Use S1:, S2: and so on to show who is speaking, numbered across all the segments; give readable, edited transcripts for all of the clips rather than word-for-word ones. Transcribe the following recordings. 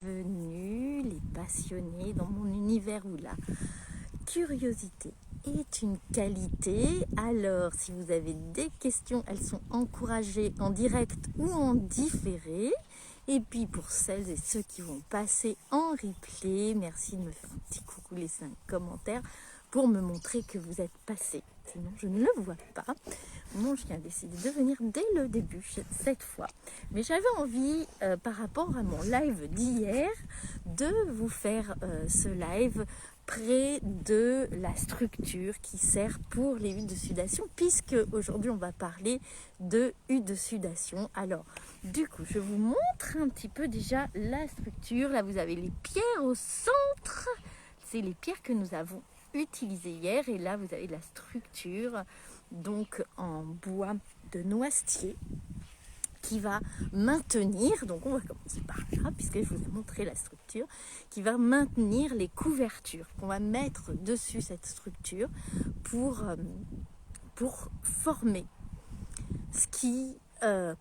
S1: bienvenue les passionnés dans mon univers où la curiosité est une qualité. Alors si vous avez des questions, elles sont encouragées en direct ou en différé. Et puis pour celles et ceux qui vont passer en replay, merci de me faire un petit coucou, laisser un commentaire pour me montrer que vous êtes passés. Sinon je ne le vois pas. Mon chien a décidé de venir dès le début cette fois. Mais j'avais envie, par rapport à mon live d'hier, de vous faire ce live près de la structure qui sert pour les huiles de sudation, puisque aujourd'hui on va parler de huiles de sudation. Alors du coup je vous montre un petit peu déjà la structure. Là vous avez les pierres au centre, c'est les pierres que nous avons utilisées hier, et là vous avez la structure donc en bois de noisetier qui va maintenir, donc on va commencer par là puisque je vous ai montré la structure, qui va maintenir les couvertures qu'on va mettre dessus cette structure pour former ce qui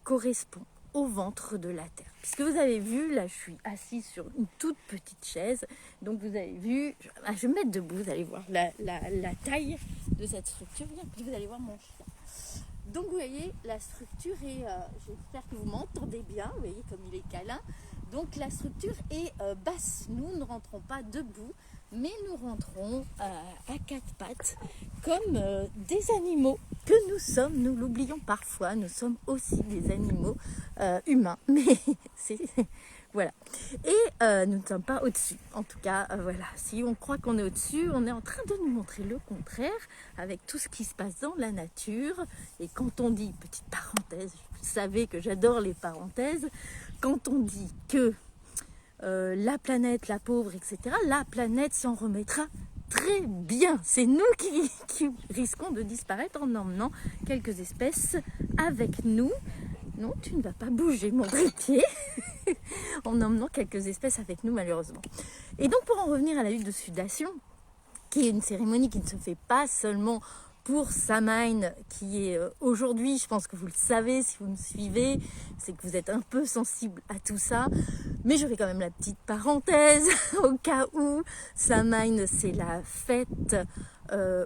S1: correspond au ventre de la terre. Puisque vous avez vu, là je suis assise sur une toute petite chaise, donc vous avez vu, je vais me mettre debout, vous allez voir la taille de cette structure, et puis vous allez voir mon chien. Donc vous voyez, la structure est, j'espère que vous m'entendez bien, vous voyez comme il est câlin. Donc la structure est basse, nous ne rentrons pas debout, mais nous rentrons à quatre pattes, comme des animaux que nous sommes. Nous l'oublions parfois, nous sommes aussi des animaux humains, mais c'est... Voilà. Et nous ne sommes pas au-dessus. En tout cas, voilà. Si on croit qu'on est au-dessus, on est en train de nous montrer le contraire avec tout ce qui se passe dans la nature. Et quand on dit, petite parenthèse, vous savez que j'adore les parenthèses, quand on dit que la planète, la pauvre, etc., la planète s'en remettra très bien. C'est nous qui risquons de disparaître en emmenant quelques espèces avec nous. Non, tu ne vas pas bouger, mon briquet. En emmenant quelques espèces avec nous, malheureusement. Et donc, pour en revenir à la huile de sudation, qui est une cérémonie qui ne se fait pas seulement pour Samhain, qui est aujourd'hui, je pense que vous le savez si vous me suivez, c'est que vous êtes un peu sensible à tout ça, mais je fais quand même la petite parenthèse au cas où. Samhain, c'est la fête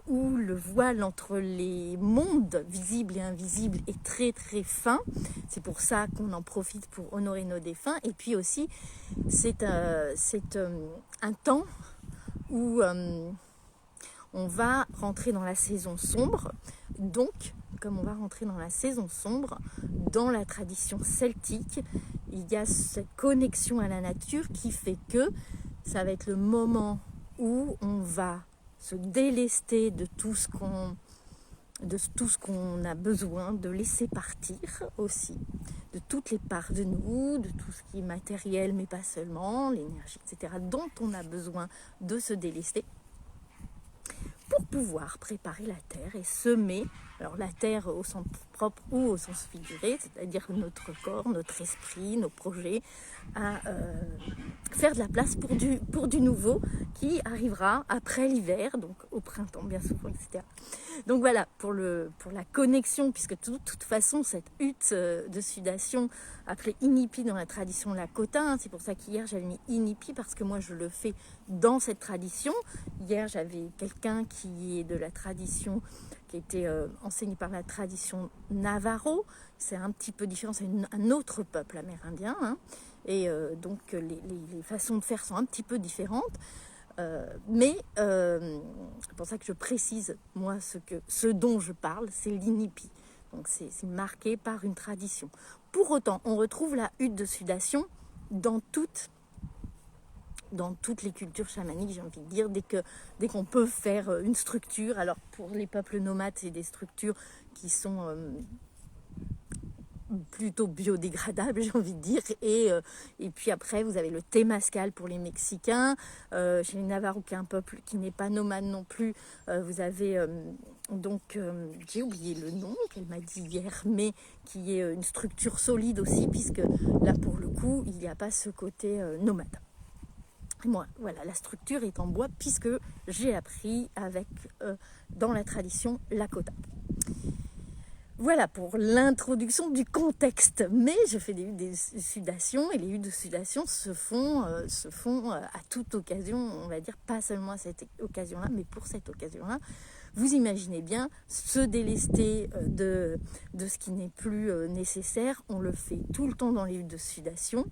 S1: où le voile entre les mondes visibles et invisibles est très très fin. C'est pour ça qu'on en profite pour honorer nos défunts. Et puis aussi, c'est un temps où on va rentrer dans la saison sombre. Donc, comme on va rentrer dans la saison sombre, dans la tradition celtique, il y a cette connexion à la nature qui fait que ça va être le moment où on va se délester de tout ce qu'on a besoin de laisser partir aussi, de toutes les parts de nous, de tout ce qui est matériel, mais pas seulement, l'énergie, etc., dont on a besoin de se délester pour pouvoir préparer la terre et semer, alors la terre au sens propre ou au sens figuré, c'est-à-dire notre corps, notre esprit, nos projets, à faire de la place pour du nouveau qui arrivera après l'hiver, donc au printemps bien souvent, etc. Donc voilà, pour la connexion, puisque de toute façon, cette hutte de sudation, appelée Inipi dans la tradition Lakota, c'est pour ça qu'hier j'avais mis Inipi, parce que moi je le fais dans cette tradition. Hier j'avais quelqu'un qui est de la tradition, qui était enseigné par la tradition Navarro. C'est un petit peu différent, c'est un autre peuple amérindien, hein. Et donc les façons de faire sont un petit peu différentes. Mais c'est pour ça que je précise, moi, ce dont je parle, c'est l'Inipi. Donc c'est marqué par une tradition. Pour autant, on retrouve la hutte de sudation dans toutes les cultures chamaniques, j'ai envie de dire, dès qu'on peut faire une structure. Alors pour les peuples nomades, c'est des structures qui sont plutôt biodégradable, j'ai envie de dire, et puis après vous avez le Temascal pour les Mexicains, chez les Navarros, qui est un peuple qui n'est pas nomade non plus, vous avez j'ai oublié le nom qu'elle m'a dit hier, mais qui est une structure solide aussi, puisque là pour le coup il n'y a pas ce côté nomade. Et moi, voilà, la structure est en bois puisque j'ai appris avec dans la tradition Lakota. Voilà pour l'introduction du contexte. Mais je fais des huttes de sudation et les huttes de sudation se font à toute occasion, on va dire, pas seulement à cette occasion-là, mais pour cette occasion-là. Vous imaginez bien, se délester de ce qui n'est plus nécessaire, on le fait tout le temps dans les huttes de sudation.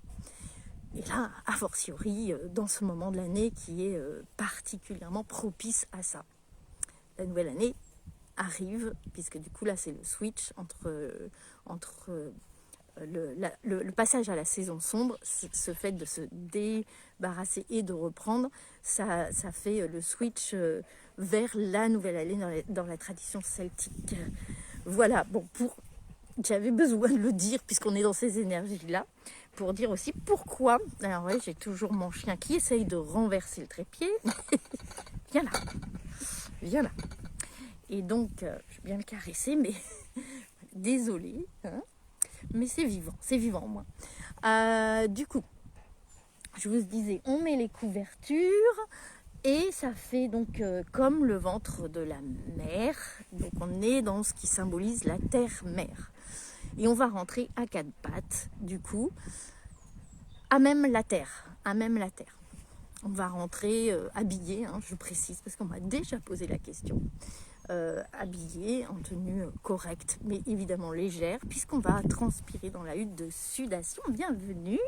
S1: Et là, a fortiori, dans ce moment de l'année qui est particulièrement propice à ça. La nouvelle année arrive, puisque du coup là c'est le switch entre le passage à la saison sombre, ce fait de se débarrasser et de reprendre, ça fait le switch vers la nouvelle année dans la tradition celtique. Voilà, bon, j'avais besoin de le dire puisqu'on est dans ces énergies-là, pour dire aussi pourquoi. Alors oui, j'ai toujours mon chien qui essaye de renverser le trépied. Viens là, viens là. Et donc, je vais bien le caresser, mais désolée, hein, mais c'est vivant moi. Du coup, je vous disais, on met les couvertures et ça fait donc comme le ventre de la mer. Donc on est dans ce qui symbolise la terre-mer. Et on va rentrer à quatre pattes, du coup, à même la terre. On va rentrer habillé, hein, je précise, parce qu'on m'a déjà posé la question. Habillée en tenue correcte, mais évidemment légère, puisqu'on va transpirer dans la hutte de sudation. Bienvenue.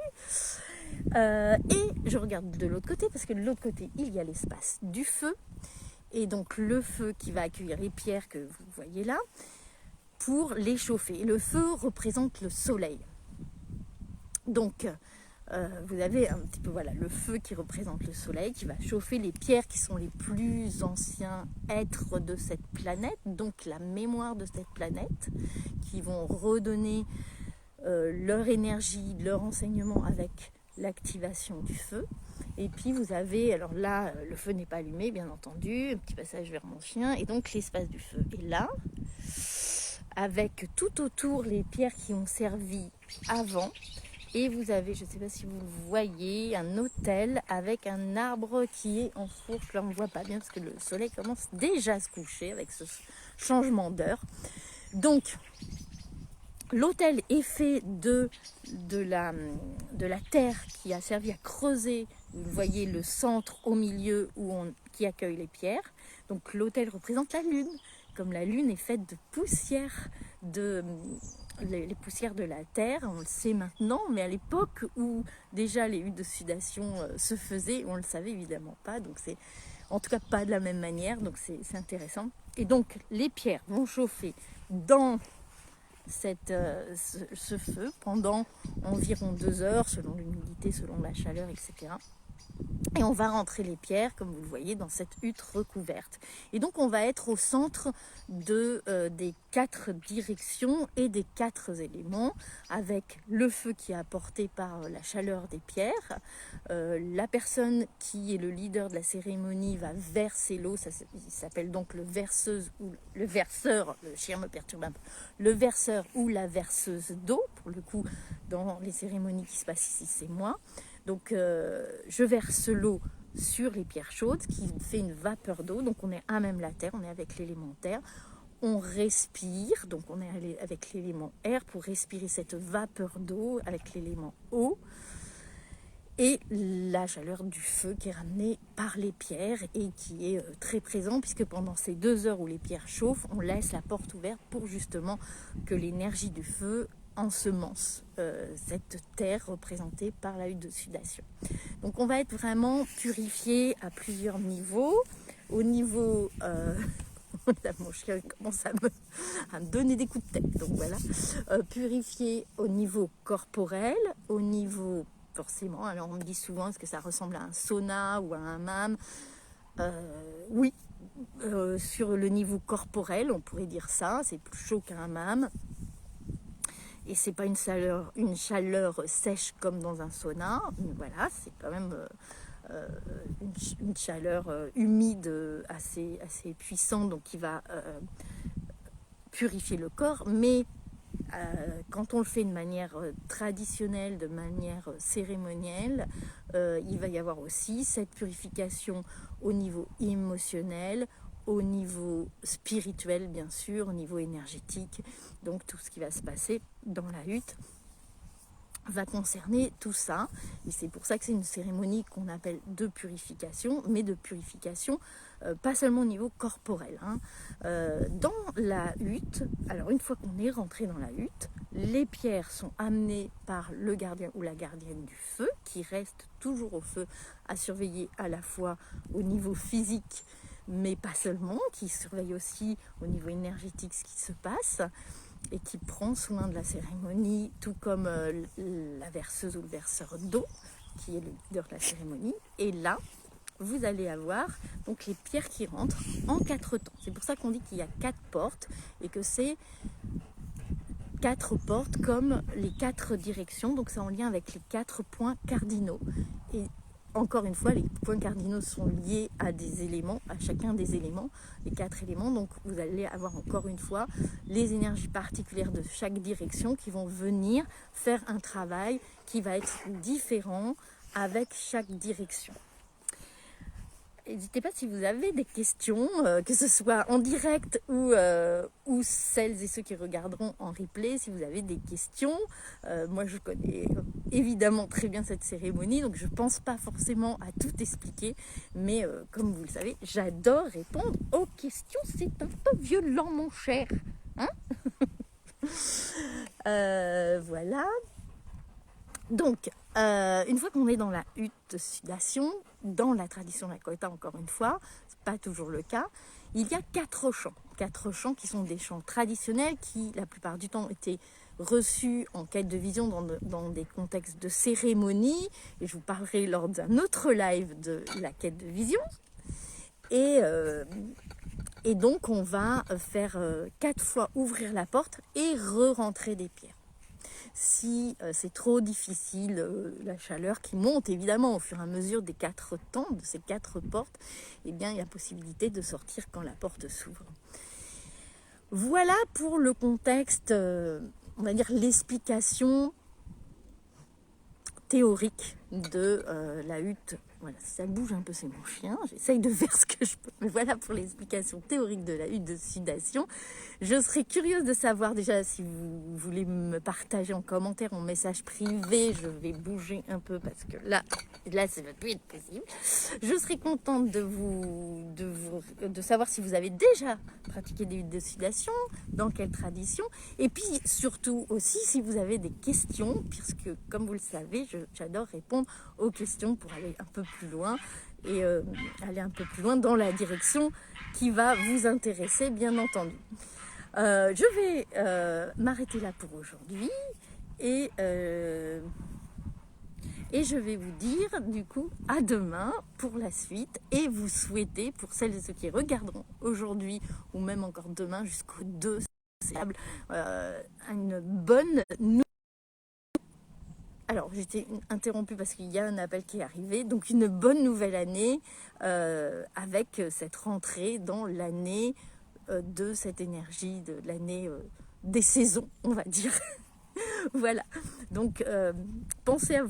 S1: Et je regarde de l'autre côté, parce que de l'autre côté, il y a l'espace du feu. Et donc le feu qui va accueillir les pierres que vous voyez là, pour les chauffer. Le feu représente le soleil. Donc, vous avez un petit peu le feu qui représente le soleil, qui va chauffer les pierres qui sont les plus anciens êtres de cette planète, donc la mémoire de cette planète, qui vont redonner leur énergie, leur enseignement avec l'activation du feu. Et puis vous avez, alors là, le feu n'est pas allumé, bien entendu, un petit passage vers mon chien, et donc l'espace du feu est là, avec tout autour les pierres qui ont servi avant. Et vous avez, je ne sais pas si vous voyez, un autel avec un arbre qui est en fourche. Là, on ne voit pas bien parce que le soleil commence déjà à se coucher avec ce changement d'heure. Donc, l'autel est fait de la terre qui a servi à creuser. Vous voyez le centre au milieu qui accueille les pierres. Donc, l'autel représente la lune. Comme la lune est faite de poussière les poussières de la terre, on le sait maintenant, mais à l'époque où déjà les huttes de sudation se faisaient, on ne le savait évidemment pas, donc c'est en tout cas pas de la même manière, donc c'est intéressant. Et donc les pierres vont chauffer dans ce feu pendant environ 2 heures, selon l'humidité, selon la chaleur, etc. Et on va rentrer les pierres, comme vous le voyez, dans cette hutte recouverte. Et donc, on va être au centre des 4 directions et des 4 éléments, avec le feu qui est apporté par la chaleur des pierres. La personne qui est le leader de la cérémonie va verser l'eau, il s'appelle donc le verseur, le chien me perturbe un peu, le verseur ou la verseuse d'eau, pour le coup, dans les cérémonies qui se passent ici, c'est moi. Donc je verse l'eau sur les pierres chaudes qui fait une vapeur d'eau. Donc on est à même la terre, on est avec l'élément terre. On respire, donc on est avec l'élément air pour respirer cette vapeur d'eau avec l'élément eau. Et la chaleur du feu qui est ramenée par les pierres et qui est très présent puisque pendant ces 2 heures où les pierres chauffent, on laisse la porte ouverte pour justement que l'énergie du feu ensemence cette terre représentée par la hutte de sudation. Donc on va être vraiment purifié à plusieurs niveaux. Au niveau... là, mon chien commence à me donner des coups de tête. Donc voilà, purifié au niveau corporel, au niveau... Forcément, alors on me dit souvent, est-ce que ça ressemble à un sauna ou à un hammam ? Oui, sur le niveau corporel, on pourrait dire ça, c'est plus chaud qu'un hammam. Et c'est pas une chaleur sèche comme dans un sauna, mais voilà, c'est quand même une chaleur humide assez puissante, donc qui va purifier le corps, mais quand on le fait de manière traditionnelle, de manière cérémonielle, il va y avoir aussi cette purification au niveau émotionnel, au niveau spirituel, bien sûr, au niveau énergétique. Donc tout ce qui va se passer dans la hutte va concerner tout ça. Et c'est pour ça que c'est une cérémonie qu'on appelle de purification, mais de purification pas seulement au niveau corporel. Dans la hutte, alors une fois qu'on est rentré dans la hutte, les pierres sont amenées par le gardien ou la gardienne du feu, qui reste toujours au feu à surveiller à la fois au niveau physique, mais pas seulement, qui surveille aussi au niveau énergétique ce qui se passe et qui prend soin de la cérémonie, tout comme la verseuse ou le verseur d'eau, qui est le leader de la cérémonie. Et là, vous allez avoir donc les pierres qui rentrent en 4 temps. C'est pour ça qu'on dit qu'il y a 4 portes et que c'est 4 portes comme les 4 directions. Donc c'est en lien avec les 4 points cardinaux. Et encore une fois, les points cardinaux sont liés à des éléments, à chacun des éléments, les 4 éléments. Donc vous allez avoir encore une fois les énergies particulières de chaque direction qui vont venir faire un travail qui va être différent avec chaque direction. N'hésitez pas si vous avez des questions, que ce soit en direct ou celles et ceux qui regarderont en replay, si vous avez des questions. Moi, je connais évidemment très bien cette cérémonie, donc je ne pense pas forcément à tout expliquer. Mais comme vous le savez, j'adore répondre aux questions. C'est un peu violent, mon cher. Hein? Voilà. Donc, une fois qu'on est dans la hutte de sudation, dans la tradition lakota, encore une fois, c'est pas toujours le cas, il y a 4 chants. 4 chants qui sont des chants traditionnels qui, la plupart du temps, étaient reçus en quête de vision dans des contextes de cérémonie. Et je vous parlerai lors d'un autre live de la quête de vision. Et donc, on va faire 4 fois ouvrir la porte et re-rentrer des pierres. Si c'est trop difficile, la chaleur qui monte évidemment au fur et à mesure des 4 temps, de ces 4 portes, eh bien il y a possibilité de sortir quand la porte s'ouvre. Voilà pour le contexte, on va dire l'explication théorique de la hutte. Voilà, si ça bouge un peu, c'est mon chien. J'essaye de faire ce que je peux. Mais voilà pour l'explication théorique de la hutte de sudation. Je serais curieuse de savoir déjà si vous voulez me partager en commentaire, en message privé. Je vais bouger un peu parce que là ça va plus être possible. Je serais contente de savoir si vous avez déjà pratiqué des huttes de sudation, dans quelle tradition. Et puis surtout aussi si vous avez des questions, puisque comme vous le savez, j'adore répondre aux questions pour aller un peu plus loin et aller un peu plus loin dans la direction qui va vous intéresser, bien entendu. Je vais m'arrêter là pour aujourd'hui et je vais vous dire du coup à demain pour la suite et vous souhaiter pour celles et ceux qui regarderont aujourd'hui ou même encore demain jusqu'au 2 septembre une bonne nouvelle. Alors, j'étais interrompue parce qu'il y a un appel qui est arrivé. Donc, une bonne nouvelle année avec cette rentrée dans l'année de cette énergie, de l'année des saisons, on va dire. Voilà. Donc, pensez à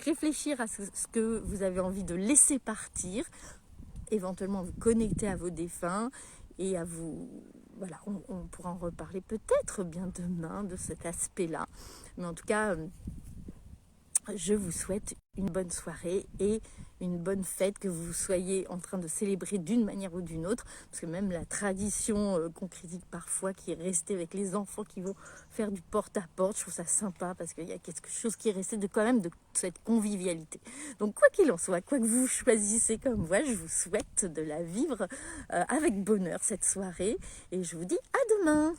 S1: réfléchir à ce que vous avez envie de laisser partir, éventuellement vous connecter à vos défunts et à vous... Voilà, on pourra en reparler peut-être bien demain de cet aspect-là. Mais en tout cas, je vous souhaite une bonne soirée et une bonne fête, que vous soyez en train de célébrer d'une manière ou d'une autre, parce que même la tradition qu'on critique parfois, qui est restée avec les enfants qui vont faire du porte-à-porte, je trouve ça sympa, parce qu'il y a quelque chose qui est resté quand même de cette convivialité. Donc quoi qu'il en soit, quoi que vous choisissez comme voie, je vous souhaite de la vivre avec bonheur cette soirée, et je vous dis à demain.